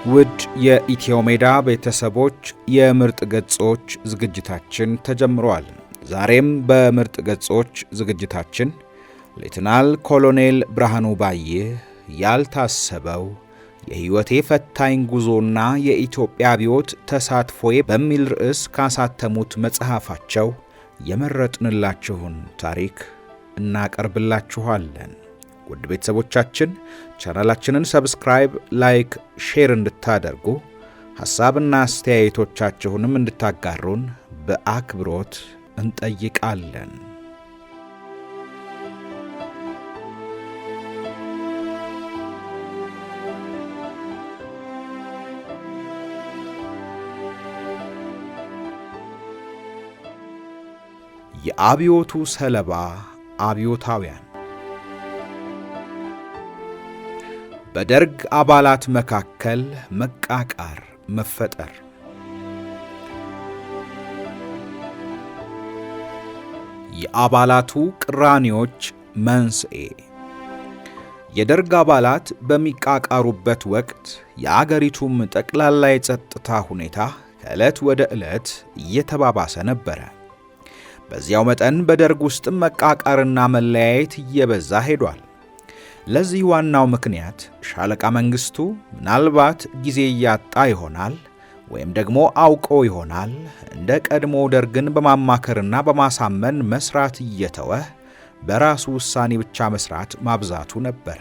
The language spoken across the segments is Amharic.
ውድ የኢትዮ ሜዳ ቤተሰቦች የምርጥ ገጾች ዝግጅታችን ተጀምሯል። ዛሬም በምርጥ ገጾች ዝግጅታችን ሌተናል ኮሎኔል ብርሃኑ ባየ ያልታሰበው የሕይወቴ ፈታኝ ጉዞና የኢትዮጵያ አብዮት ተሳትፎዬ በሚል ርዕስ ካሳተሙት መጽሐፋቸው የመረጥንላችሁን ታሪክ እናቀርብላችኋለን። ውድ ቤተሰቦቻችን ቻናላችንን ሰብስክራይብ፣ ላይክ፣ ሼር እንድታደርጉ ሐሳብና አስተያየቶቻችሁንም እንድታጋሩን በአክብሮት እንጠይቃለን። የአብዮቱ ሰለባ አብዮታውያን። በደርግ አባላት መካከል መቃቃር መፈጠር። የአባላቱ ቅራኔዎች መንስኤ። የደርግ አባላት በሚቃቃሩበት ወቅት የአገሪቱም ጠቅላላ የጸጥታ ሁኔታ ከዕለት ወደ ዕለት እየተባባሰ ነበረ። በዚያው መጠን በደርግ ውስጥም መቃቃርና መለያየት እየበዛ ሄዷል። ለዚህ ዋናው ምክንያት ሻለቃ መንግስቱ ምናልባት ጊዜ እያጣ ይሆናል ወይም ደግሞ አውቆ ይሆናል እንደ ቀድሞ ደርግን በማማከርና በማሳመን መስራት እየተወ በራሱ ውሳኔ ብቻ መስራት ማብዛቱ ነበረ።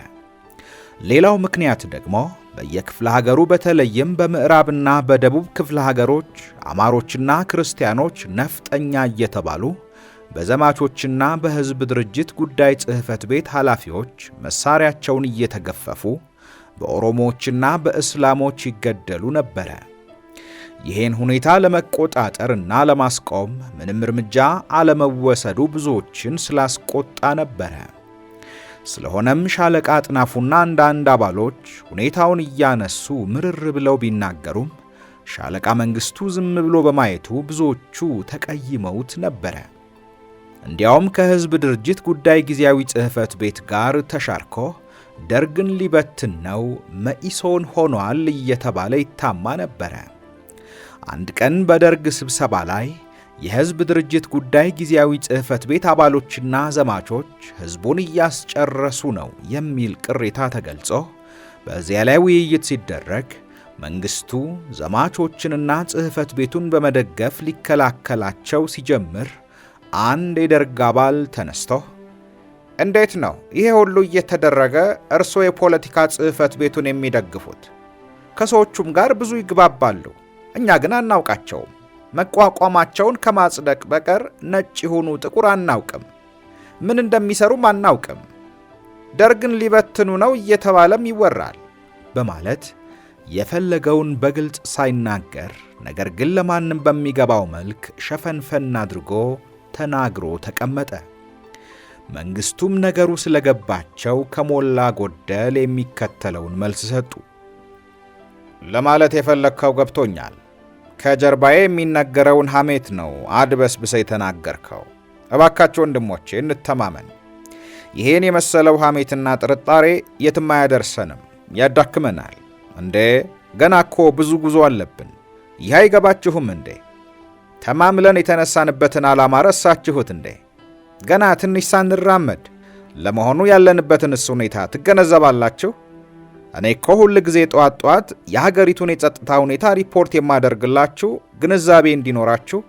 ሌላው ምክንያት ደግሞ በየክፍለ ሀገሩ በተለይም በምዕራብና በደቡብ ክፍለ ሀገሮች አማሮችና ክርስቲያኖች ነፍጠኛ እየተባሉ በዘማቾችና በሕዝብ ድርጅት ጉዳይ ጽሕፈት ቤት ኃላፊዎች መሳሪያቸውን እየተገፈፉ በኦሮሞዎችና በእስላሞች ይገደሉ ነበረ። ይህን ሁኔታ ለመቆጣጠርና ለማስቆም ምንም እርምጃ አለመወሰዱ ብዙዎችን ስላስቆጣ ነበረ። ስለሆነም ሻለቃ አጥናፉና አንዳንድ አባሎች ሁኔታውን እያነሱ ምርር ብለው ቢናገሩም ሻለቃ መንግስቱ ዝም ብሎ በማየቱ ብዙዎቹ ተቀይመውት ነበረ። እንዲያውም ከሕዝብ ድርጅት ጉዳይ ጊዜያዊ ጽሕፈት ቤት ጋር ተሻርኮ ደርግን ሊበትን ነው መኢሶን ሆኗል እየተባለ ይታማ ነበረ። አንድ ቀን በደርግ ስብሰባ ላይ የሕዝብ ድርጅት ጉዳይ ጊዜያዊ ጽሕፈት ቤት አባሎችና ዘማቾች ሕዝቡን እያስጨረሱ ነው የሚል ቅሬታ ተገልጾ በዚያ ላይ ውይይት ሲደረግ መንግስቱ ዘማቾችንና ጽሕፈት ቤቱን በመደገፍ ሊከላከላቸው ሲጀምር አንድ የደርግ አባል ተነስቶ እንዴት ነው ይሄ ሁሉ እየተደረገ እርሶ የፖለቲካ ጽሕፈት ቤቱን የሚደግፉት? ከሰዎቹም ጋር ብዙ ይግባባሉ፣ እኛ ግን አናውቃቸውም። መቋቋማቸውን ከማጽደቅ በቀር ነጭ ይሁኑ ጥቁር አናውቅም፣ ምን እንደሚሰሩም አናውቅም። ደርግን ሊበትኑ ነው እየተባለም ይወራል በማለት የፈለገውን በግልጽ ሳይናገር ነገር ግን ለማንም በሚገባው መልክ ሸፈንፈን አድርጎ ተናግሮ ተቀመጠ። መንግስቱም ነገሩ ስለገባቸው ከሞላ ጎደል የሚከተለውን መልስ ሰጡ። ለማለት የፈለግከው ገብቶኛል። ከጀርባዬ የሚነገረውን ሐሜት ነው አድበስብሰ የተናገርከው። እባካችሁ ወንድሞቼ እንተማመን። ይሄን የመሰለው ሐሜትና ጥርጣሬ የትም አያደርሰንም፣ ያዳክመናል። እንዴ ገና እኮ ብዙ ጉዞ አለብን። ይህ አይገባችሁም እንዴ? ተማምለን የተነሳንበትን ዓላማ ረሳችሁት እንዴ? ገና ትንሽ ሳንራመድ ለመሆኑ ያለንበትንስ ሁኔታ ትገነዘባላችሁ? እኔ እኮ ሁል ጊዜ ጠዋት ጠዋት የሀገሪቱን የጸጥታ ሁኔታ ሪፖርት የማደርግላችሁ ግንዛቤ እንዲኖራችሁ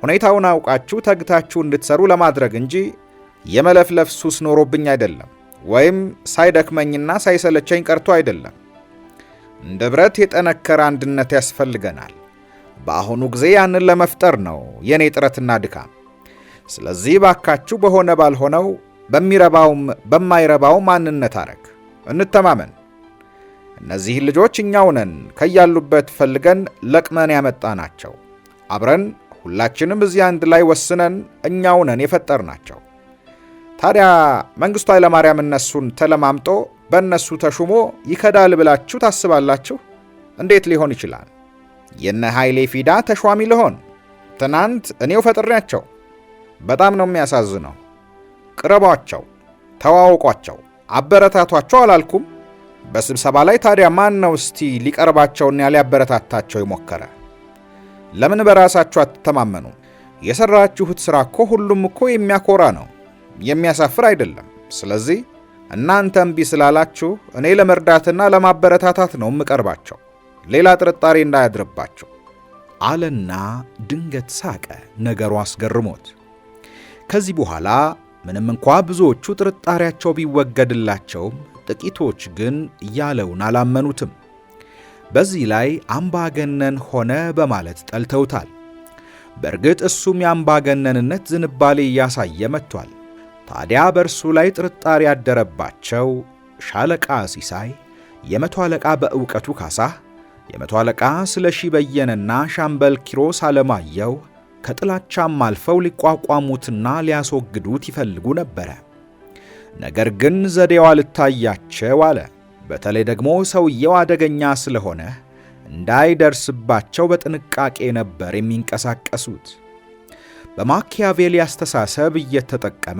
ሁኔታውን አውቃችሁ ተግታችሁ እንድትሰሩ ለማድረግ እንጂ የመለፍለፍ ሱስ ኖሮብኝ አይደለም፣ ወይም ሳይደክመኝና ሳይሰለቸኝ ቀርቶ አይደለም። እንደ ብረት የጠነከረ አንድነት ያስፈልገናል። በአሁኑ ጊዜ ያንን ለመፍጠር ነው የኔ ጥረትና ድካም። ስለዚህ ባካችሁ በሆነ ባልሆነው በሚረባውም በማይረባው ማንነት አረግ እንተማመን። እነዚህ ልጆች እኛው ነን ከያሉበት ፈልገን ለቅመን ያመጣናቸው። አብረን ሁላችንም እዚህ አንድ ላይ ወስነን እኛው ነን የፈጠርናቸው። ታዲያ መንግስቱ ኃይለማርያም እነሱን ተለማምጦ በእነሱ ተሹሞ ይከዳል ብላችሁ ታስባላችሁ? እንዴት ሊሆን ይችላል? የነ ኃይሌ ፊዳ ተሿሚ ልሆን? ትናንት እኔው ፈጥሬያቸው። በጣም ነው የሚያሳዝነው። ቅረቧቸው፣ ተዋውቋቸው፣ አበረታቷቸው አላልኩም? በስብሰባ ላይ ታዲያ ማን ነው እስቲ ሊቀርባቸውና ሊያበረታታቸው የሞከረ? ለምን በራሳችሁ አትተማመኑ? የሰራችሁት ሥራ እኮ ሁሉም እኮ የሚያኮራ ነው፣ የሚያሳፍር አይደለም። ስለዚህ እናንተ እምቢ ስላላችሁ እኔ ለመርዳትና ለማበረታታት ነው የምቀርባቸው፣ ሌላ ጥርጣሬ እንዳያድርባቸው አለና ድንገት ሳቀ፣ ነገሩ አስገርሞት። ከዚህ በኋላ ምንም እንኳ ብዙዎቹ ጥርጣሬያቸው ቢወገድላቸውም ጥቂቶች ግን ያለውን አላመኑትም። በዚህ ላይ አምባገነን ሆነ በማለት ጠልተውታል። በእርግጥ እሱም የአምባገነንነት ዝንባሌ እያሳየ መጥቷል። ታዲያ በእርሱ ላይ ጥርጣሬ ያደረባቸው ሻለቃ ሲሳይ፣ የመቶ አለቃ በእውቀቱ ካሳ፣ የመቶ አለቃ ስለሺ በየነና ሻምበል ኪሮስ አለማየሁ ከጥላቻም አልፈው ሊቋቋሙትና ሊያስወግዱት ይፈልጉ ነበረ። ነገር ግን ዘዴው አልታያቸው አለ። በተለይ ደግሞ ሰውየው አደገኛ ስለሆነ እንዳይደርስባቸው በጥንቃቄ ነበር የሚንቀሳቀሱት። በማኪያቬሊ አስተሳሰብ እየተጠቀመ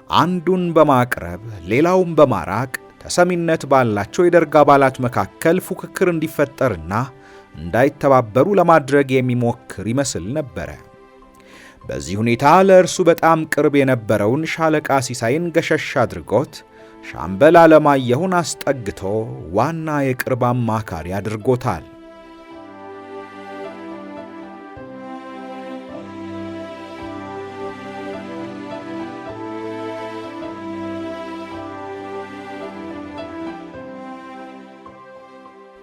አንዱን በማቅረብ ሌላውን በማራቅ ተሰሚነት ባላቸው የደርግ አባላት መካከል ፉክክር እንዲፈጠርና እንዳይተባበሩ ለማድረግ የሚሞክር ይመስል ነበረ። በዚህ ሁኔታ ለእርሱ በጣም ቅርብ የነበረውን ሻለቃ ሲሳይን ገሸሽ አድርጎት ሻምበል አለማየሁን አስጠግቶ ዋና የቅርብ አማካሪ አድርጎታል።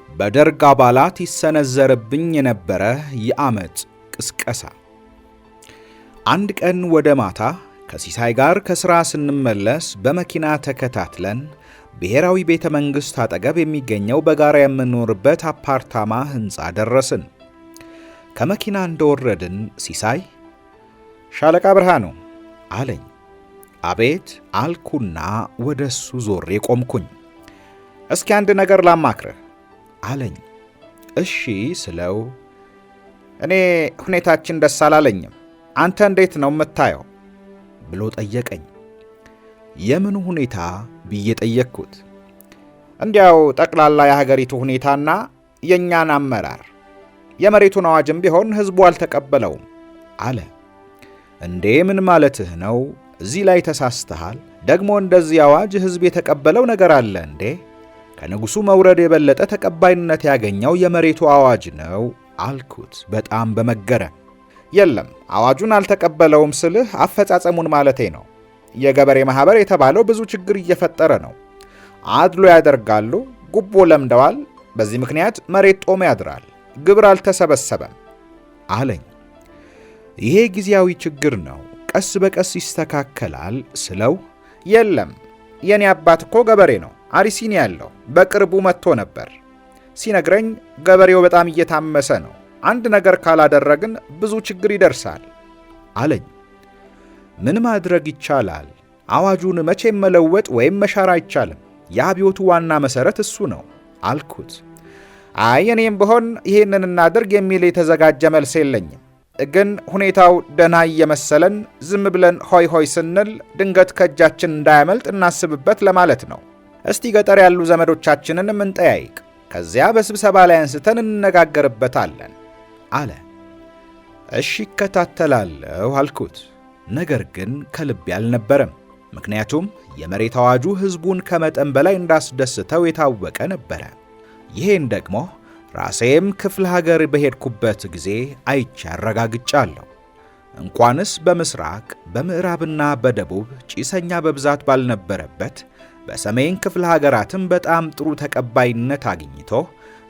በደርግ አባላት ይሰነዘርብኝ የነበረ የአመፅ ቅስቀሳ። አንድ ቀን ወደ ማታ ከሲሳይ ጋር ከሥራ ስንመለስ በመኪና ተከታትለን ብሔራዊ ቤተ መንግሥት አጠገብ የሚገኘው በጋራ የምንኖርበት አፓርታማ ሕንፃ ደረስን። ከመኪና እንደወረድን ሲሳይ ሻለቃ ብርሃኑ አለኝ። አቤት አልኩና ወደ እሱ ዞሬ ቆምኩኝ። እስኪ አንድ ነገር ላማክርህ አለኝ። እሺ ስለው እኔ ሁኔታችን ደስ አላለኝም፣ አንተ እንዴት ነው የምታየው ብሎ ጠየቀኝ። የምን ሁኔታ ብዬ ጠየቅኩት። እንዲያው ጠቅላላ የሀገሪቱ ሁኔታና የእኛን አመራር፣ የመሬቱን አዋጅም ቢሆን ሕዝቡ አልተቀበለውም አለ። እንዴ ምን ማለትህ ነው? እዚህ ላይ ተሳስተሃል። ደግሞ እንደዚህ አዋጅ ሕዝብ የተቀበለው ነገር አለ እንዴ? ከንጉሡ መውረድ የበለጠ ተቀባይነት ያገኘው የመሬቱ አዋጅ ነው አልኩት በጣም በመገረም። የለም አዋጁን አልተቀበለውም ስልህ አፈጻጸሙን ማለቴ ነው። የገበሬ ማኅበር የተባለው ብዙ ችግር እየፈጠረ ነው። አድሎ ያደርጋሉ፣ ጉቦ ለምደዋል። በዚህ ምክንያት መሬት ጦም ያድራል፣ ግብር አልተሰበሰበም አለኝ። ይሄ ጊዜያዊ ችግር ነው፣ ቀስ በቀስ ይስተካከላል ስለው የለም የኔ አባት እኮ ገበሬ ነው፣ አሪሲኒ ያለው በቅርቡ መጥቶ ነበር። ሲነግረኝ ገበሬው በጣም እየታመሰ ነው፣ አንድ ነገር ካላደረግን ብዙ ችግር ይደርሳል አለኝ። ምን ማድረግ ይቻላል? አዋጁን መቼም መለወጥ ወይም መሻር አይቻልም። የአብዮቱ ዋና መሠረት እሱ ነው አልኩት። አይ እኔም ብሆን ይሄንን እናድርግ የሚል የተዘጋጀ መልስ የለኝም። ግን ሁኔታው ደህና እየመሰለን ዝም ብለን ሆይ ሆይ ስንል ድንገት ከእጃችን እንዳያመልጥ እናስብበት ለማለት ነው። እስቲ ገጠር ያሉ ዘመዶቻችንን እንጠያይቅ፣ ከዚያ በስብሰባ ላይ አንስተን እንነጋገርበታለን አለ። እሺ እከታተላለሁ አልኩት። ነገር ግን ከልቤ አልነበረም። ምክንያቱም የመሬት አዋጁ ሕዝቡን ከመጠን በላይ እንዳስደስተው የታወቀ ነበረ። ይሄን ደግሞ ራሴም ክፍለ ሀገር በሄድኩበት ጊዜ አይቼ አረጋግጫለሁ። እንኳንስ በምስራቅ በምዕራብና በደቡብ ጭሰኛ በብዛት ባልነበረበት በሰሜን ክፍለ ሀገራትም በጣም ጥሩ ተቀባይነት አግኝቶ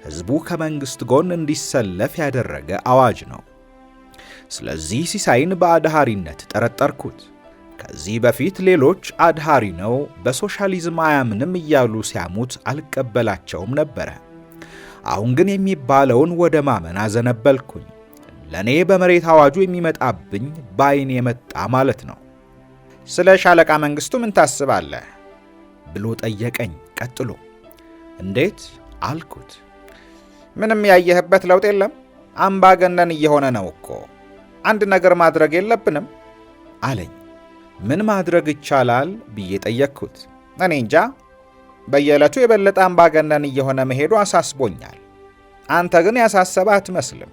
ሕዝቡ ከመንግሥት ጎን እንዲሰለፍ ያደረገ አዋጅ ነው። ስለዚህ ሲሳይን በአድሃሪነት ጠረጠርኩት። ከዚህ በፊት ሌሎች አድሃሪ ነው፣ በሶሻሊዝም አያምንም እያሉ ሲያሙት አልቀበላቸውም ነበረ። አሁን ግን የሚባለውን ወደ ማመን አዘነበልኩኝ። ለእኔ በመሬት አዋጁ የሚመጣብኝ በዓይን የመጣ ማለት ነው። ስለ ሻለቃ መንግሥቱ ምን ታስባለህ ብሎ ጠየቀኝ። ቀጥሎ እንዴት አልኩት። ምንም ያየህበት ለውጥ የለም፣ አምባገነን እየሆነ ነው እኮ። አንድ ነገር ማድረግ የለብንም አለኝ። ምን ማድረግ ይቻላል ብዬ ጠየቅኩት። እኔ እንጃ፣ በየዕለቱ የበለጠ አምባገነን እየሆነ መሄዱ አሳስቦኛል። አንተ ግን ያሳሰበ አትመስልም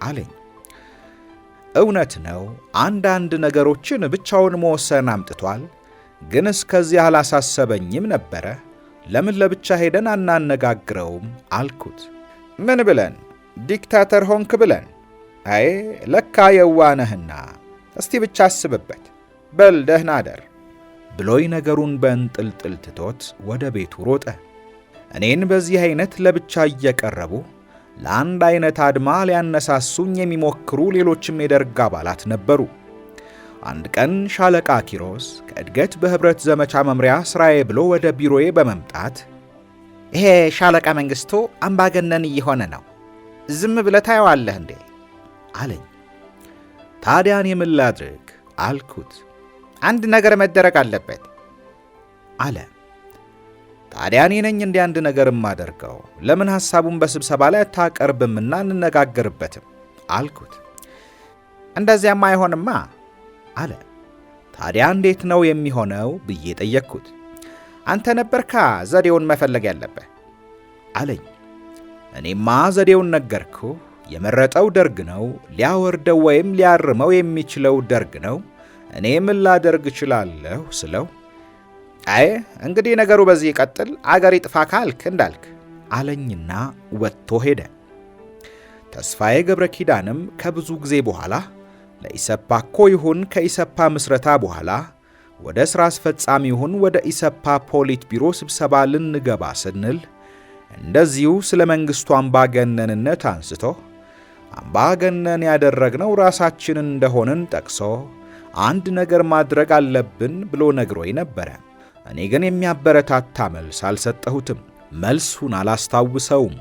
አለኝ። እውነት ነው፣ አንዳንድ ነገሮችን ብቻውን መወሰን አምጥቷል፣ ግን እስከዚህ አላሳሰበኝም ነበረ። ለምን ለብቻ ሄደን አናነጋግረውም አልኩት። ምን ብለን? ዲክታተር ሆንክ ብለን? አይ ለካ የዋነህና፣ እስቲ ብቻ አስብበት፣ በል ደህና አደር ብሎይ ነገሩን በእንጥልጥል ትቶት ወደ ቤቱ ሮጠ። እኔን በዚህ አይነት ለብቻ እየቀረቡ ለአንድ አይነት አድማ ሊያነሳሱኝ የሚሞክሩ ሌሎችም የደርግ አባላት ነበሩ። አንድ ቀን ሻለቃ ኪሮስ ከእድገት በህብረት ዘመቻ መምሪያ ስራዬ ብሎ ወደ ቢሮዬ በመምጣት ይሄ ሻለቃ መንግስቱ አምባገነን እየሆነ ነው፣ ዝም ብለህ ታየዋለህ እንዴ አለኝ። ታዲያ እኔ ምን ላድርግ አልኩት። አንድ ነገር መደረግ አለበት አለ። ታዲያ እኔ ነኝ እንዲህ አንድ ነገር የማደርገው? ለምን ሐሳቡን በስብሰባ ላይ አታቀርብምና እንነጋገርበትም አልኩት። እንደዚያማ አይሆንማ አለ። ታዲያ እንዴት ነው የሚሆነው ብዬ ጠየቅኩት። አንተ ነበርካ ዘዴውን መፈለግ ያለብህ አለኝ። እኔማ ዘዴውን ነገርኩ። የመረጠው ደርግ ነው፣ ሊያወርደው ወይም ሊያርመው የሚችለው ደርግ ነው። እኔ ምን ላደርግ እችላለሁ ስለው፣ አይ እንግዲህ ነገሩ በዚህ ይቀጥል፣ አገር ይጥፋ ካልክ እንዳልክ አለኝና ወጥቶ ሄደ። ተስፋዬ ገብረ ኪዳንም ከብዙ ጊዜ በኋላ ለኢሰፓ እኮ ይሁን ከኢሰፓ ምስረታ በኋላ ወደ ሥራ አስፈጻሚ ይሁን ወደ ኢሰፓ ፖሊት ቢሮ ስብሰባ ልንገባ ስንል እንደዚሁ ስለ መንግሥቱ አምባገነንነት አንስቶ አምባገነን ያደረግነው ራሳችንን እንደሆንን ጠቅሶ አንድ ነገር ማድረግ አለብን ብሎ ነግሮኝ ነበረ። እኔ ግን የሚያበረታታ መልስ አልሰጠሁትም። መልሱን አላስታውሰውም።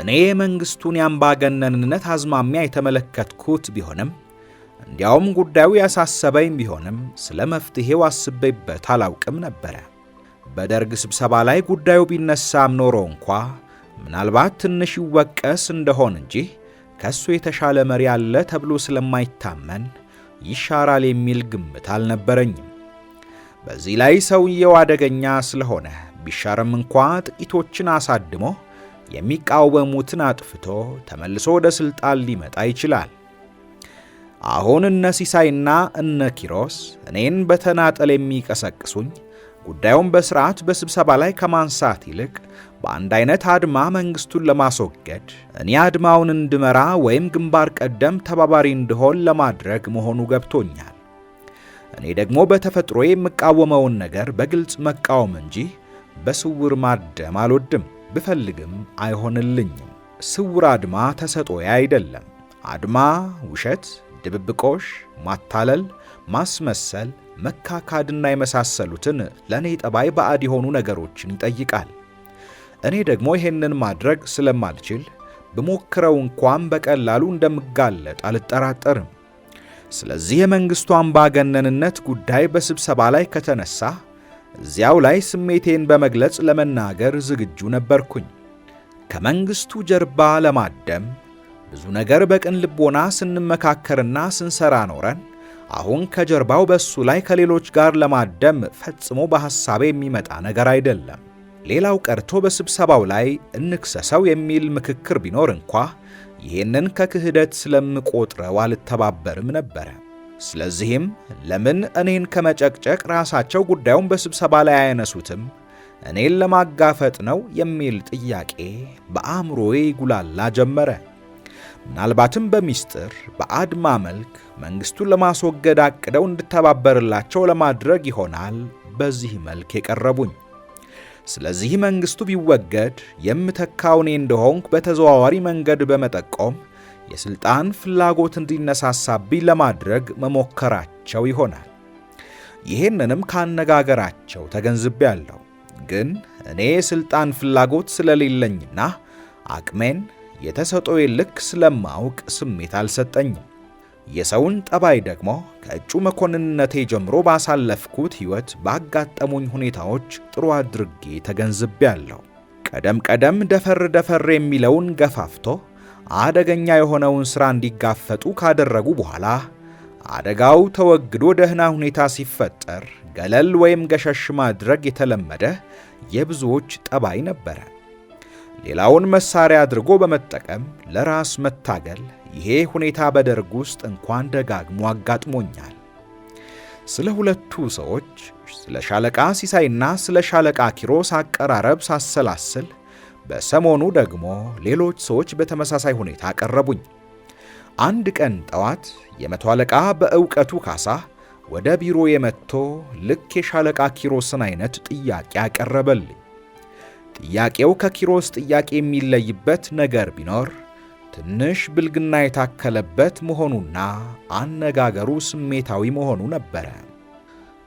እኔ የመንግሥቱን የአምባገነንነት አዝማሚያ የተመለከትኩት ቢሆንም እንዲያውም ጉዳዩ ያሳሰበኝ ቢሆንም ስለ መፍትሔው አስቤበት አላውቅም ነበረ። በደርግ ስብሰባ ላይ ጉዳዩ ቢነሳም ኖሮ እንኳ ምናልባት ትንሽ ይወቀስ እንደሆን እንጂ ከሱ የተሻለ መሪ አለ ተብሎ ስለማይታመን ይሻራል የሚል ግምት አልነበረኝም። በዚህ ላይ ሰውየው አደገኛ ስለሆነ ቢሻርም እንኳ ጥቂቶችን አሳድሞ የሚቃወሙትን አጥፍቶ ተመልሶ ወደ ስልጣን ሊመጣ ይችላል። አሁን እነ ሲሳይና እነ ኪሮስ እኔን በተናጠል የሚቀሰቅሱኝ ጉዳዩን በስርዓት በስብሰባ ላይ ከማንሳት ይልቅ በአንድ አይነት አድማ መንግስቱን ለማስወገድ እኔ አድማውን እንድመራ ወይም ግንባር ቀደም ተባባሪ እንድሆን ለማድረግ መሆኑ ገብቶኛል። እኔ ደግሞ በተፈጥሮ የምቃወመውን ነገር በግልጽ መቃወም እንጂ በስውር ማደም አልወድም። ብፈልግም አይሆንልኝም። ስውር አድማ ተሰጦዬ አይደለም። አድማ ውሸት፣ ድብብቆሽ፣ ማታለል፣ ማስመሰል፣ መካካድና የመሳሰሉትን ለእኔ ጠባይ ባዕድ የሆኑ ነገሮችን ይጠይቃል። እኔ ደግሞ ይሄንን ማድረግ ስለማልችል ብሞክረው እንኳን በቀላሉ እንደምጋለጥ አልጠራጠርም። ስለዚህ የመንግሥቱ አምባገነንነት ጉዳይ በስብሰባ ላይ ከተነሳ እዚያው ላይ ስሜቴን በመግለጽ ለመናገር ዝግጁ ነበርኩኝ። ከመንግሥቱ ጀርባ ለማደም ብዙ ነገር በቅን ልቦና ስንመካከርና ስንሰራ ኖረን አሁን ከጀርባው በሱ ላይ ከሌሎች ጋር ለማደም ፈጽሞ በሐሳቤ የሚመጣ ነገር አይደለም። ሌላው ቀርቶ በስብሰባው ላይ እንክሰሰው የሚል ምክክር ቢኖር እንኳ ይህንን ከክህደት ስለምቆጥረው አልተባበርም ነበረ። ስለዚህም ለምን እኔን ከመጨቅጨቅ ራሳቸው ጉዳዩን በስብሰባ ላይ አያነሱትም? እኔን ለማጋፈጥ ነው የሚል ጥያቄ በአእምሮዬ ይጉላላ ጀመረ። ምናልባትም በሚስጥር በአድማ መልክ መንግሥቱን ለማስወገድ አቅደው እንድተባበርላቸው ለማድረግ ይሆናል በዚህ መልክ የቀረቡኝ። ስለዚህ መንግሥቱ ቢወገድ የምተካው እኔ እንደሆንኩ በተዘዋዋሪ መንገድ በመጠቆም የሥልጣን ፍላጎት እንዲነሳሳብኝ ለማድረግ መሞከራቸው ይሆናል። ይህንንም ካነጋገራቸው ተገንዝቤያለሁ። ግን እኔ የሥልጣን ፍላጎት ስለሌለኝና አቅሜን የተሰጠኝ ልክ ስለማውቅ ስሜት አልሰጠኝም። የሰውን ጠባይ ደግሞ ከእጩ መኮንንነቴ ጀምሮ ባሳለፍኩት ሕይወት ባጋጠሙኝ ሁኔታዎች ጥሩ አድርጌ ተገንዝቤያለሁ። ቀደም ቀደም ደፈር ደፈር የሚለውን ገፋፍቶ አደገኛ የሆነውን ሥራ እንዲጋፈጡ ካደረጉ በኋላ አደጋው ተወግዶ ደህና ሁኔታ ሲፈጠር ገለል ወይም ገሸሽ ማድረግ የተለመደ የብዙዎች ጠባይ ነበረ። ሌላውን መሳሪያ አድርጎ በመጠቀም ለራስ መታገል፣ ይሄ ሁኔታ በደርግ ውስጥ እንኳን ደጋግሞ አጋጥሞኛል። ስለ ሁለቱ ሰዎች ስለ ሻለቃ ሲሳይና ስለ ሻለቃ ኪሮስ አቀራረብ ሳሰላስል በሰሞኑ ደግሞ ሌሎች ሰዎች በተመሳሳይ ሁኔታ ቀረቡኝ። አንድ ቀን ጠዋት የመቶ አለቃ በእውቀቱ ካሳ ወደ ቢሮ የመጥቶ ልክ የሻለቃ ኪሮስን አይነት ጥያቄ አቀረበልኝ። ጥያቄው ከኪሮስ ጥያቄ የሚለይበት ነገር ቢኖር ትንሽ ብልግና የታከለበት መሆኑና አነጋገሩ ስሜታዊ መሆኑ ነበረ።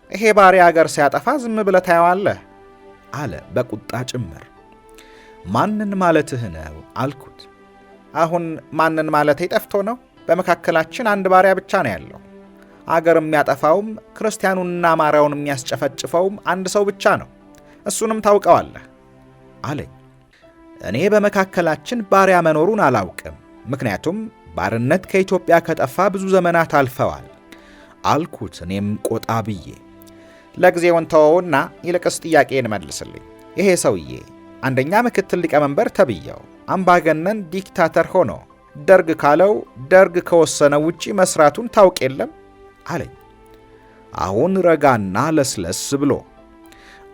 ይሄ ባሪያ አገር ሲያጠፋ ዝም ብለህ ታየዋለህ አለ በቁጣ ጭምር። ማንን ማለትህ ነው አልኩት። አሁን ማንን ማለቴ ጠፍቶ ነው? በመካከላችን አንድ ባሪያ ብቻ ነው ያለው። አገር የሚያጠፋውም ክርስቲያኑንና አማራውን የሚያስጨፈጭፈውም አንድ ሰው ብቻ ነው። እሱንም ታውቀዋለህ አለኝ። እኔ በመካከላችን ባሪያ መኖሩን አላውቅም፣ ምክንያቱም ባርነት ከኢትዮጵያ ከጠፋ ብዙ ዘመናት አልፈዋል አልኩት። እኔም ቆጣ ብዬ ለጊዜውን ተወውና ይልቅስ ጥያቄን መልስልኝ። ይሄ ሰውዬ አንደኛ ምክትል ሊቀመንበር ተብየው አምባገነን ዲክታተር ሆኖ ደርግ ካለው ደርግ ከወሰነው ውጪ መስራቱን ታውቅ የለም አለኝ። አሁን ረጋና ለስለስ ብሎ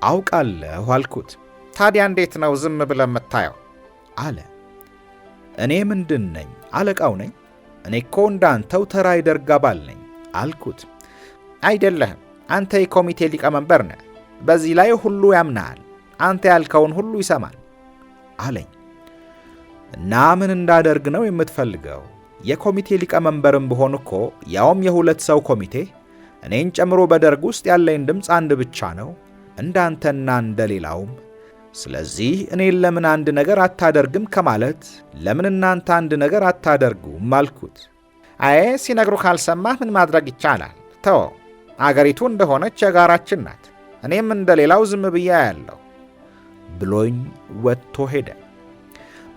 አውቃለሁ አልኩት። ታዲያ እንዴት ነው ዝም ብለህ የምታየው አለ። እኔ ምንድን ነኝ? አለቃው ነኝ። እኔ እኮ እንዳንተው ተራ የደርግ አባል ነኝ አልኩት። አይደለህም፣ አንተ የኮሚቴ ሊቀመንበር ነህ። በዚህ ላይ ሁሉ ያምናል፣ አንተ ያልከውን ሁሉ ይሰማል አለኝ። እና ምን እንዳደርግ ነው የምትፈልገው? የኮሚቴ ሊቀመንበርም ብሆን እኮ ያውም የሁለት ሰው ኮሚቴ፣ እኔን ጨምሮ በደርግ ውስጥ ያለኝ ድምፅ አንድ ብቻ ነው እንዳንተና እንደሌላውም። ስለዚህ እኔን ለምን አንድ ነገር አታደርግም ከማለት ለምን እናንተ አንድ ነገር አታደርጉም አልኩት። አይ ሲነግሩ ካልሰማህ ምን ማድረግ ይቻላል? ተወው፣ አገሪቱ እንደሆነች የጋራችን ናት። እኔም እንደሌላው ዝም ብያ ያለው ብሎኝ ወጥቶ ሄደ።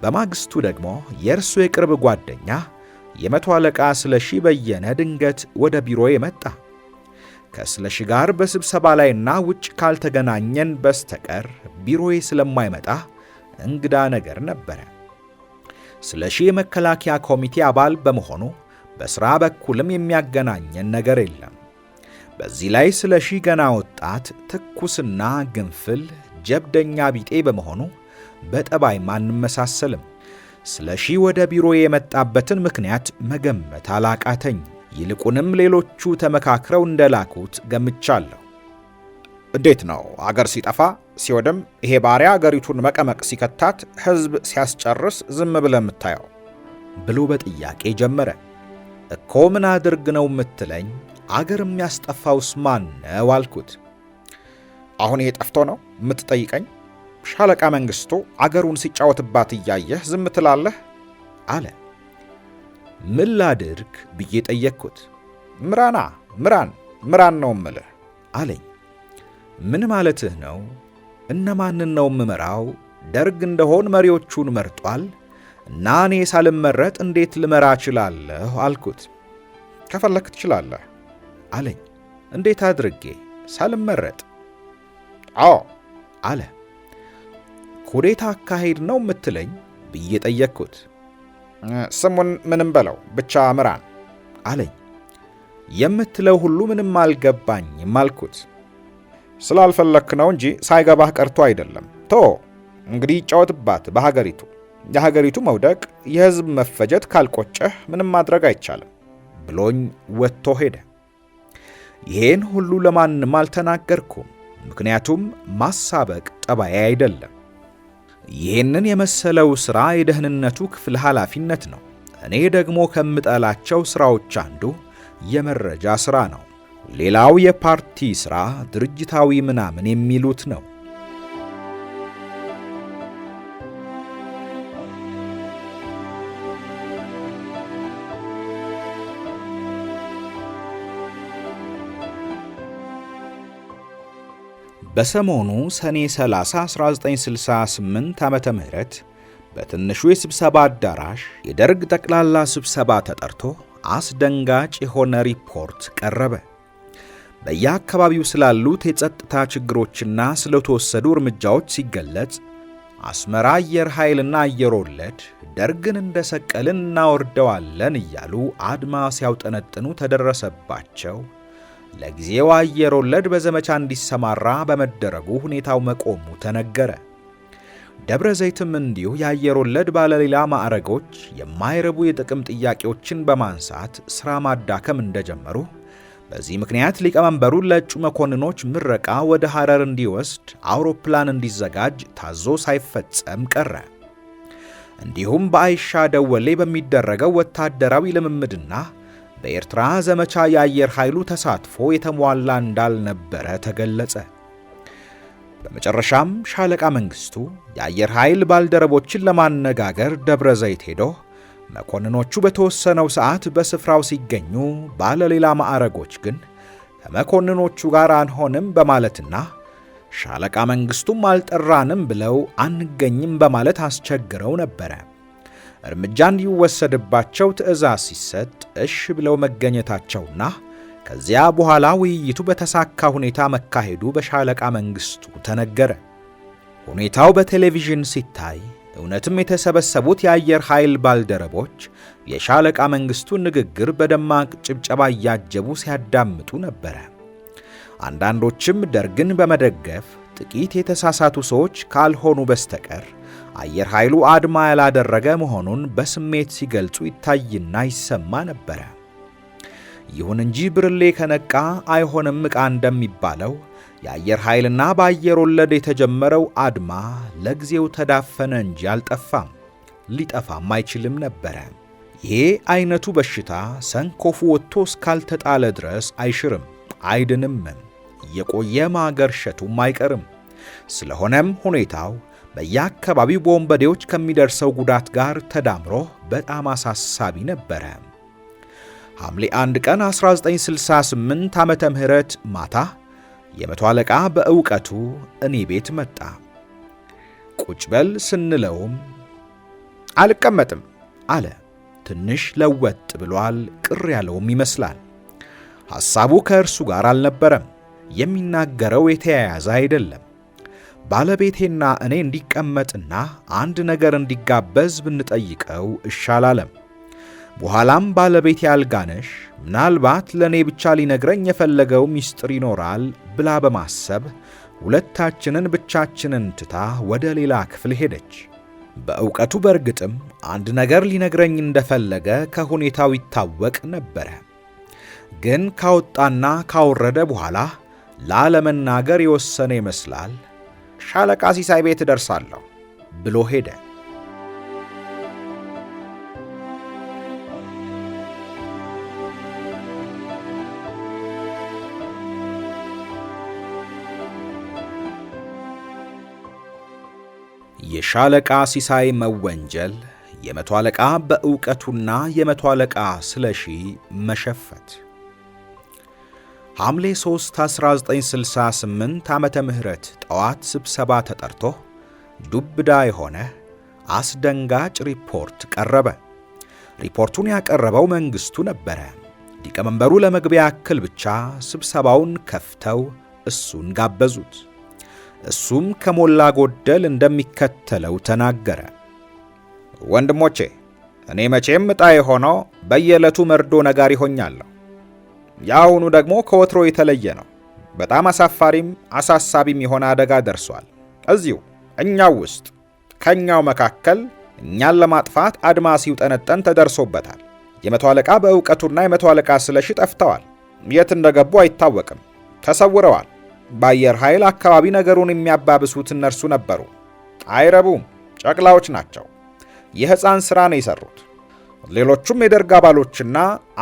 በማግስቱ ደግሞ የእርሱ የቅርብ ጓደኛ የመቶ አለቃ ስለሺ በየነ ድንገት ወደ ቢሮዬ መጣ። ከስለሺ ጋር በስብሰባ ላይና ውጭ ካልተገናኘን በስተቀር ቢሮዬ ስለማይመጣ እንግዳ ነገር ነበረ። ስለሺ የመከላከያ ኮሚቴ አባል በመሆኑ በሥራ በኩልም የሚያገናኘን ነገር የለም። በዚህ ላይ ስለሺ ገና ወጣት፣ ትኩስና ግንፍል ጀብደኛ ቢጤ በመሆኑ በጠባይም አንመሳሰልም። ስለሺ ወደ ቢሮ የመጣበትን ምክንያት መገመት አላቃተኝ። ይልቁንም ሌሎቹ ተመካክረው እንደላኩት ገምቻለሁ። እንዴት ነው አገር ሲጠፋ ሲወድም ይሄ ባሪያ አገሪቱን መቀመቅ ሲከታት ሕዝብ ሲያስጨርስ ዝም ብለህ የምታየው ብሎ በጥያቄ ጀመረ። እኮ ምን አድርግ ነው የምትለኝ? አገር የሚያስጠፋውስ ማን ነው አልኩት። አሁን ይሄ ጠፍቶ ነው የምትጠይቀኝ? ሻለቃ መንግስቱ አገሩን ሲጫወትባት እያየህ ዝም ትላለህ አለ። ምን ላድርግ ብዬ ጠየቅኩት። ምራን ነው እምልህ አለኝ። ምን ማለትህ ነው? እነማንን ነው እምመራው? ደርግ እንደሆን መሪዎቹን መርጧል እና እኔ ሳልመረጥ እንዴት ልመራ እችላለሁ አልኩት። ከፈለክ ትችላለህ አለኝ። እንዴት አድርጌ ሳልመረጥ? አዎ አለ። ኩዴታ አካሄድ ነው የምትለኝ ብዬ ጠየቅኩት። ስሙን ምንም በለው ብቻ ምራን አለኝ። የምትለው ሁሉ ምንም አልገባኝም አልኩት። ስላልፈለክ ነው እንጂ ሳይገባህ ቀርቶ አይደለም። እንግዲህ ይጫወትባት በሀገሪቱ። የሀገሪቱ መውደቅ፣ የሕዝብ መፈጀት ካልቆጨህ ምንም ማድረግ አይቻልም ብሎኝ ወጥቶ ሄደ። ይሄን ሁሉ ለማንም አልተናገርኩም፣ ምክንያቱም ማሳበቅ ጠባዬ አይደለም። ይህንን የመሰለው ሥራ የደህንነቱ ክፍል ኃላፊነት ነው። እኔ ደግሞ ከምጠላቸው ሥራዎች አንዱ የመረጃ ሥራ ነው። ሌላው የፓርቲ ሥራ ድርጅታዊ ምናምን የሚሉት ነው። በሰሞኑ ሰኔ 30 1968 ዓመተ ምህረት በትንሹ የስብሰባ አዳራሽ የደርግ ጠቅላላ ስብሰባ ተጠርቶ አስደንጋጭ የሆነ ሪፖርት ቀረበ። በየአካባቢው ስላሉት የጸጥታ ችግሮችና ስለተወሰዱ እርምጃዎች ሲገለጽ አስመራ አየር ኃይልና አየር ወለድ ደርግን እንደሰቀልን እናወርደዋለን እያሉ አድማ ሲያውጠነጥኑ ተደረሰባቸው። ለጊዜው አየር ወለድ በዘመቻ እንዲሰማራ በመደረጉ ሁኔታው መቆሙ ተነገረ። ደብረ ዘይትም እንዲሁ የአየር ወለድ ባለሌላ ማዕረጎች የማይረቡ የጥቅም ጥያቄዎችን በማንሳት ሥራ ማዳከም እንደጀመሩ፣ በዚህ ምክንያት ሊቀመንበሩ ለእጩ መኮንኖች ምረቃ ወደ ሐረር እንዲወስድ አውሮፕላን እንዲዘጋጅ ታዞ ሳይፈጸም ቀረ። እንዲሁም በአይሻ ደወሌ በሚደረገው ወታደራዊ ልምምድና በኤርትራ ዘመቻ የአየር ኃይሉ ተሳትፎ የተሟላ እንዳልነበረ ተገለጸ። በመጨረሻም ሻለቃ መንግስቱ የአየር ኃይል ባልደረቦችን ለማነጋገር ደብረ ዘይት ሄዶ መኮንኖቹ በተወሰነው ሰዓት በስፍራው ሲገኙ፣ ባለሌላ ማዕረጎች ግን ከመኮንኖቹ ጋር አንሆንም በማለትና ሻለቃ መንግስቱም አልጠራንም ብለው አንገኝም በማለት አስቸግረው ነበረ። እርምጃ እንዲወሰድባቸው ትዕዛዝ ሲሰጥ እሺ ብለው መገኘታቸውና ከዚያ በኋላ ውይይቱ በተሳካ ሁኔታ መካሄዱ በሻለቃ መንግስቱ ተነገረ። ሁኔታው በቴሌቪዥን ሲታይ እውነትም የተሰበሰቡት የአየር ኃይል ባልደረቦች የሻለቃ መንግስቱን ንግግር በደማቅ ጭብጨባ እያጀቡ ሲያዳምጡ ነበረ። አንዳንዶችም ደርግን በመደገፍ ጥቂት የተሳሳቱ ሰዎች ካልሆኑ በስተቀር አየር ኃይሉ አድማ ያላደረገ መሆኑን በስሜት ሲገልጹ ይታይና ይሰማ ነበረ። ይሁን እንጂ ብርሌ ከነቃ አይሆንም ዕቃ እንደሚባለው የአየር ኃይልና በአየር ወለድ የተጀመረው አድማ ለጊዜው ተዳፈነ እንጂ አልጠፋም፣ ሊጠፋም አይችልም ነበረ። ይሄ አይነቱ በሽታ ሰንኮፉ ወጥቶ እስካልተጣለ ድረስ አይሽርም፣ አይድንም፣ እየቆየ ማገርሸቱም አይቀርም። ስለሆነም ሁኔታው በየአካባቢው በወንበዴዎች ከሚደርሰው ጉዳት ጋር ተዳምሮ በጣም አሳሳቢ ነበረ። ሐምሌ 1 ቀን 1968 ዓመተ ምህረት ማታ የመቶ አለቃ በእውቀቱ እኔ ቤት መጣ። ቁጭ በል ስንለውም አልቀመጥም አለ። ትንሽ ለወጥ ብሏል፣ ቅር ያለውም ይመስላል። ሐሳቡ ከእርሱ ጋር አልነበረም። የሚናገረው የተያያዘ አይደለም። ባለቤቴና እኔ እንዲቀመጥና አንድ ነገር እንዲጋበዝ ብንጠይቀው እሻላለም። በኋላም ባለቤቴ አልጋነሽ ምናልባት ለእኔ ብቻ ሊነግረኝ የፈለገው ምስጢር ይኖራል ብላ በማሰብ ሁለታችንን ብቻችንን ትታ ወደ ሌላ ክፍል ሄደች። በእውቀቱ በርግጥም አንድ ነገር ሊነግረኝ እንደፈለገ ከሁኔታው ይታወቅ ነበረ። ግን ካወጣና ካወረደ በኋላ ላለመናገር የወሰነ ይመስላል። ሻለቃ ሲሳይ ቤት እደርሳለሁ ብሎ ሄደ። የሻለቃ ሲሳይ መወንጀል፣ የመቶ አለቃ በእውቀቱና የመቶ አለቃ ስለሺ መሸፈት። ሐምሌ 3 1968 ዓመተ ምህረት ጠዋት ስብሰባ ተጠርቶ ዱብዳ የሆነ አስደንጋጭ ሪፖርት ቀረበ። ሪፖርቱን ያቀረበው መንግስቱ ነበረ። ሊቀመንበሩ ለመግቢያ ያክል ብቻ ስብሰባውን ከፍተው እሱን ጋበዙት። እሱም ከሞላ ጎደል እንደሚከተለው ተናገረ። ወንድሞቼ፣ እኔ መቼም ዕጣ የሆነው በየዕለቱ መርዶ ነጋሪ ሆኛለሁ። ያሁኑ ደግሞ ከወትሮ የተለየ ነው። በጣም አሳፋሪም አሳሳቢም የሆነ አደጋ ደርሷል። እዚሁ እኛው ውስጥ ከኛው መካከል እኛን ለማጥፋት አድማ ሲውጠነጠን ተደርሶበታል። የመቶ አለቃ በእውቀቱና የመቶ አለቃ ስለሺ ጠፍተዋል። የት እንደገቡ አይታወቅም። ተሰውረዋል። በአየር ኃይል አካባቢ ነገሩን የሚያባብሱት እነርሱ ነበሩ። አይረቡም፣ ጨቅላዎች ናቸው። የሕፃን ሥራ ነው የሠሩት። ሌሎቹም የደርግ አባሎችና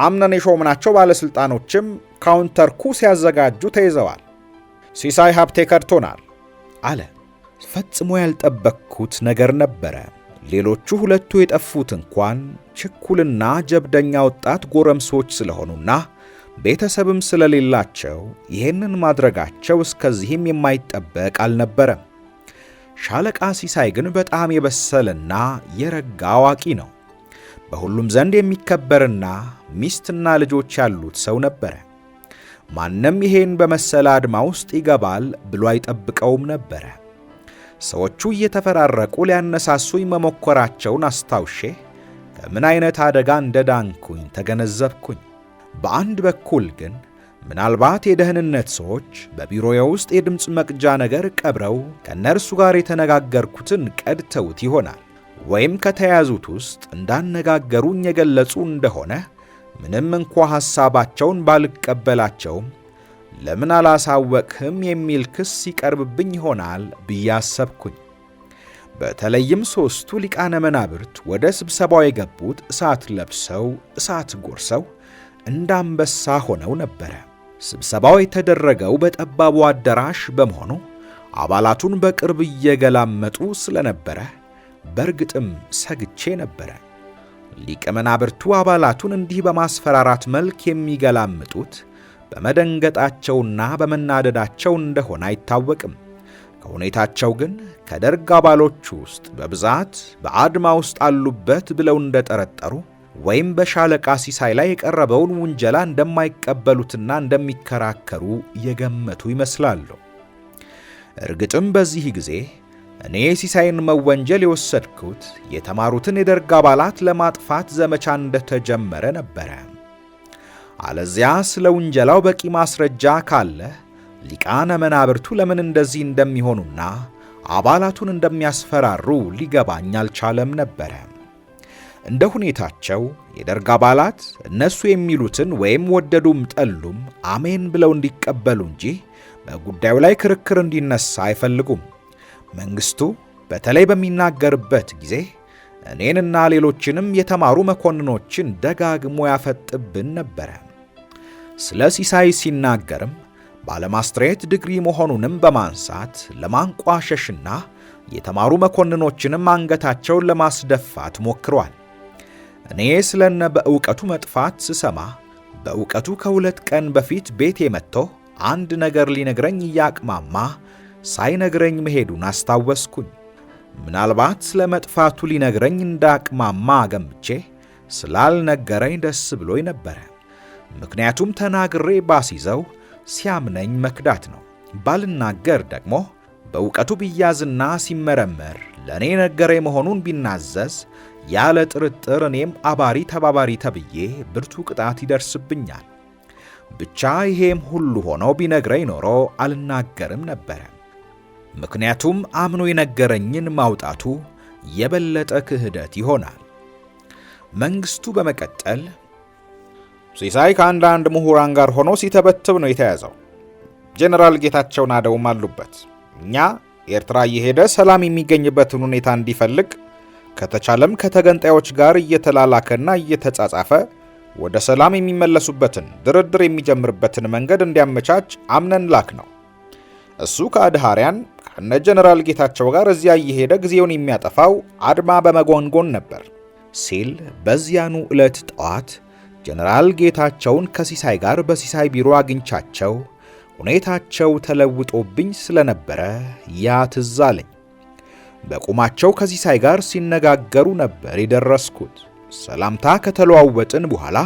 አምነን የሾምናቸው ባለሥልጣኖችም ካውንተር ኩ ሲያዘጋጁ ተይዘዋል። ሲሳይ ሀብቴ ከድቶናል አለ። ፈጽሞ ያልጠበቅኩት ነገር ነበረ። ሌሎቹ ሁለቱ የጠፉት እንኳን ችኩልና ጀብደኛ ወጣት ጎረምሶች ስለሆኑና ቤተሰብም ስለሌላቸው ይህንን ማድረጋቸው እስከዚህም የማይጠበቅ አልነበረም። ሻለቃ ሲሳይ ግን በጣም የበሰለና የረጋ አዋቂ ነው። በሁሉም ዘንድ የሚከበርና ሚስትና ልጆች ያሉት ሰው ነበረ። ማንም ይሄን በመሰለ አድማ ውስጥ ይገባል ብሎ አይጠብቀውም ነበረ። ሰዎቹ እየተፈራረቁ ሊያነሳሱኝ መሞከራቸውን አስታውሼ ከምን አይነት አደጋ እንደዳንኩኝ ተገነዘብኩኝ። በአንድ በኩል ግን ምናልባት የደህንነት ሰዎች በቢሮዬ ውስጥ የድምፅ መቅጃ ነገር ቀብረው ከእነርሱ ጋር የተነጋገርኩትን ቀድተውት ይሆናል፣ ወይም ከተያዙት ውስጥ እንዳነጋገሩኝ የገለጹ እንደሆነ ምንም እንኳ ሐሳባቸውን ባልቀበላቸውም ለምን አላሳወቅህም የሚል ክስ ይቀርብብኝ ይሆናል ብዬ አሰብኩኝ። በተለይም 3ቱ ሊቃነ መናብርት ወደ ስብሰባው የገቡት እሳት ለብሰው እሳት ጎርሰው እንደ አንበሳ ሆነው ነበረ። ስብሰባው የተደረገው በጠባቡ አዳራሽ በመሆኑ አባላቱን በቅርብ እየገላመጡ ስለነበረ በእርግጥም ሰግቼ ነበረ። ሊቀ መናብርቱ አባላቱን እንዲህ በማስፈራራት መልክ የሚገላምጡት በመደንገጣቸውና በመናደዳቸው እንደሆነ አይታወቅም። ከሁኔታቸው ግን ከደርግ አባሎች ውስጥ በብዛት በአድማ ውስጥ አሉበት ብለው እንደጠረጠሩ ወይም በሻለቃ ሲሳይ ላይ የቀረበውን ውንጀላ እንደማይቀበሉትና እንደሚከራከሩ የገመቱ ይመስላሉ። እርግጥም በዚህ ጊዜ እኔ ሲሳይን መወንጀል የወሰድኩት የተማሩትን የደርግ አባላት ለማጥፋት ዘመቻ እንደተጀመረ ነበረ። አለዚያ ስለ ውንጀላው በቂ ማስረጃ ካለ ሊቃነ መናብርቱ ለምን እንደዚህ እንደሚሆኑና አባላቱን እንደሚያስፈራሩ ሊገባኝ አልቻለም ነበረ። እንደ ሁኔታቸው የደርግ አባላት እነሱ የሚሉትን ወይም ወደዱም ጠሉም አሜን ብለው እንዲቀበሉ እንጂ በጉዳዩ ላይ ክርክር እንዲነሳ አይፈልጉም። መንግስቱ በተለይ በሚናገርበት ጊዜ እኔንና ሌሎችንም የተማሩ መኮንኖችን ደጋግሞ ያፈጥብን ነበረ። ስለ ሲሳይ ሲናገርም ባለማስትሬት ዲግሪ መሆኑንም በማንሳት ለማንቋሸሽና የተማሩ መኮንኖችንም አንገታቸውን ለማስደፋት ሞክሯል። እኔ ስለነ በእውቀቱ መጥፋት ስሰማ በእውቀቱ ከ2 ቀን በፊት ቤቴ መጥቶ አንድ ነገር ሊነግረኝ እያቅማማ ሳይነግረኝ መሄዱን አስታወስኩኝ። ምናልባት ስለ መጥፋቱ ሊነግረኝ እንዳቅማማ ገምቼ ስላልነገረኝ ደስ ብሎኝ ነበረ። ምክንያቱም ተናግሬ ባሲዘው ሲያምነኝ መክዳት ነው። ባልናገር ደግሞ በእውቀቱ ቢያዝና ሲመረመር ለእኔ ነገረኝ መሆኑን ቢናዘዝ ያለ ጥርጥር እኔም አባሪ ተባባሪ ተብዬ ብርቱ ቅጣት ይደርስብኛል። ብቻ ይሄም ሁሉ ሆኖ ቢነግረኝ ኖሮ አልናገርም ነበረ። ምክንያቱም አምኖ የነገረኝን ማውጣቱ የበለጠ ክህደት ይሆናል። መንግስቱ በመቀጠል ሲሳይ ከአንዳንድ ምሁራን ጋር ሆኖ ሲተበትብ ነው የተያዘው። ጄኔራል ጌታቸው ናደውም አሉበት። እኛ ኤርትራ እየሄደ ሰላም የሚገኝበትን ሁኔታ እንዲፈልግ ከተቻለም ከተገንጣዮች ጋር እየተላላከና እየተጻጻፈ ወደ ሰላም የሚመለሱበትን ድርድር የሚጀምርበትን መንገድ እንዲያመቻች አምነን ላክ ነው። እሱ ከአድሃሪያን ከነ ጄኔራል ጌታቸው ጋር እዚያ እየሄደ ጊዜውን የሚያጠፋው አድማ በመጎንጎን ነበር ሲል በዚያኑ ዕለት ጠዋት ጄኔራል ጌታቸውን ከሲሳይ ጋር በሲሳይ ቢሮ አግኝቻቸው ሁኔታቸው ተለውጦብኝ ስለነበረ ያ ትዝ አለኝ። በቁማቸው ከሲሳይ ጋር ሲነጋገሩ ነበር የደረስኩት። ሰላምታ ከተለዋወጥን በኋላ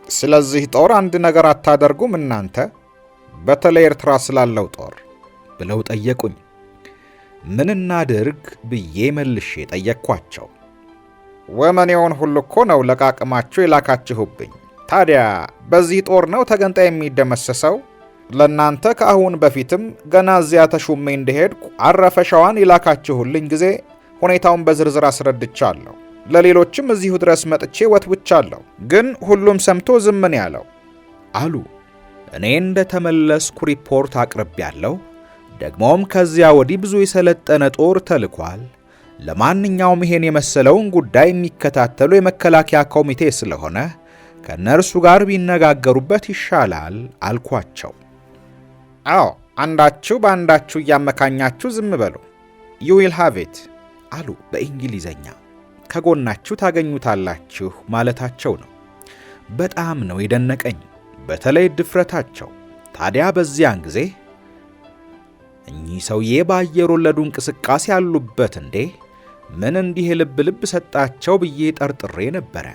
ስለዚህ ጦር አንድ ነገር አታደርጉም እናንተ በተለይ ኤርትራ ስላለው ጦር ብለው ጠየቁኝ። ምን እናድርግ ብዬ መልሼ ጠየቅኳቸው። ወመኔውን ሁሉ እኮ ነው ለቃቅማችሁ የላካችሁብኝ። ታዲያ በዚህ ጦር ነው ተገንጣይ የሚደመሰሰው? ለናንተ ከአሁን በፊትም ገና እዚያ ተሹሜ እንደሄድኩ አረፈሻዋን የላካችሁልኝ ጊዜ ሁኔታውን በዝርዝር አስረድቻለሁ። ለሌሎችም እዚሁ ድረስ መጥቼ ወትውቻለሁ። ግን ሁሉም ሰምቶ ዝምን ያለው አሉ። እኔ እንደተመለስኩ ሪፖርት አቅርቤያለሁ። ደግሞም ከዚያ ወዲህ ብዙ የሰለጠነ ጦር ተልኳል። ለማንኛውም ይሄን የመሰለውን ጉዳይ የሚከታተሉ የመከላከያ ኮሚቴ ስለሆነ ከነርሱ ጋር ቢነጋገሩበት ይሻላል አልኳቸው። አዎ አንዳችሁ በአንዳችሁ እያመካኛችሁ ዝም በሉ፣ you will have it አሉ በእንግሊዘኛ። ከጎናችሁ ታገኙታላችሁ ማለታቸው ነው። በጣም ነው የደነቀኝ። በተለይ ድፍረታቸው። ታዲያ በዚያን ጊዜ እኚህ ሰውዬ በአየር ወለዱ እንቅስቃሴ ያሉበት እንዴ? ምን እንዲህ ልብ ሰጣቸው ብዬ ጠርጥሬ ነበረ።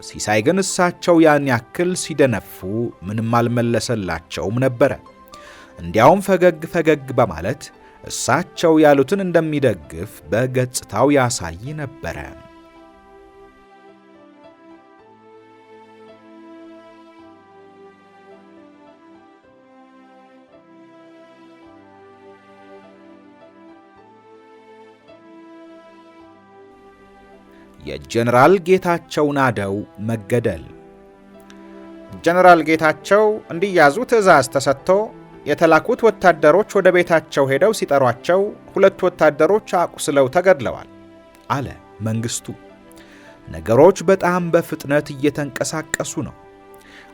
ሲሳይ ግን እሳቸው ያን ያክል ሲደነፉ ምንም አልመለሰላቸውም ነበረ። እንዲያውም ፈገግ በማለት እሳቸው ያሉትን እንደሚደግፍ በገጽታው ያሳይ ነበረ። የጀነራል ጌታቸው ናደው መገደል። ጀነራል ጌታቸው እንዲያዙ ትዕዛዝ ተሰጥቶ የተላኩት ወታደሮች ወደ ቤታቸው ሄደው ሲጠሯቸው 2 ወታደሮች አቁስለው ተገድለዋል አለ መንግስቱ። ነገሮች በጣም በፍጥነት እየተንቀሳቀሱ ነው።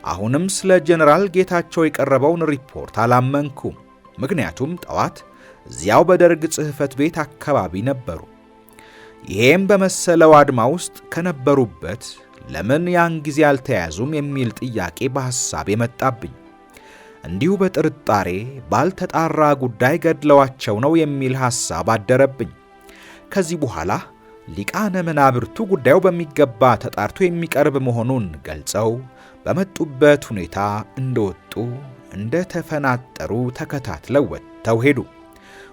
አሁንም ስለ ጀነራል ጌታቸው የቀረበውን ሪፖርት አላመንኩም። ምክንያቱም ጠዋት እዚያው በደርግ ጽሕፈት ቤት አካባቢ ነበሩ። ይሄም በመሰለው አድማ ውስጥ ከነበሩበት ለምን ያን ጊዜ አልተያዙም የሚል ጥያቄ በሐሳብ የመጣብኝ። እንዲሁ በጥርጣሬ ባልተጣራ ጉዳይ ገድለዋቸው ነው የሚል ሐሳብ አደረብኝ። ከዚህ በኋላ ሊቃነ መናብርቱ ጉዳዩ በሚገባ ተጣርቶ የሚቀርብ መሆኑን ገልጸው በመጡበት ሁኔታ እንደወጡ እንደተፈናጠሩ ተከታትለው ወጥተው ሄዱ።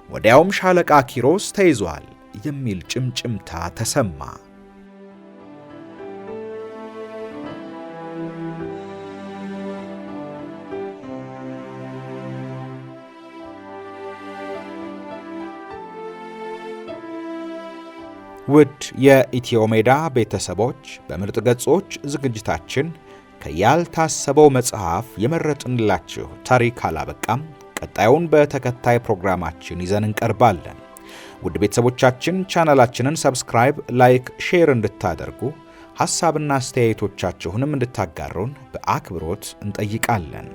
ወዲያውም ሻለቃ ኪሮስ ተይዟል የሚል ጭምጭምታ ተሰማ። ውድ የኢትዮ ሜዳ ቤተሰቦች በምርጥ ገጾች ዝግጅታችን ከያልታሰበው መጽሐፍ የመረጥንላችሁ ታሪክ አላበቃም። ቀጣዩን በተከታይ ፕሮግራማችን ይዘን እንቀርባለን። ውድ ቤተሰቦቻችን ቻናላችንን ሰብስክራይብ፣ ላይክ፣ ሼር እንድታደርጉ ሐሳብና አስተያየቶቻችሁንም እንድታጋሩን በአክብሮት እንጠይቃለን።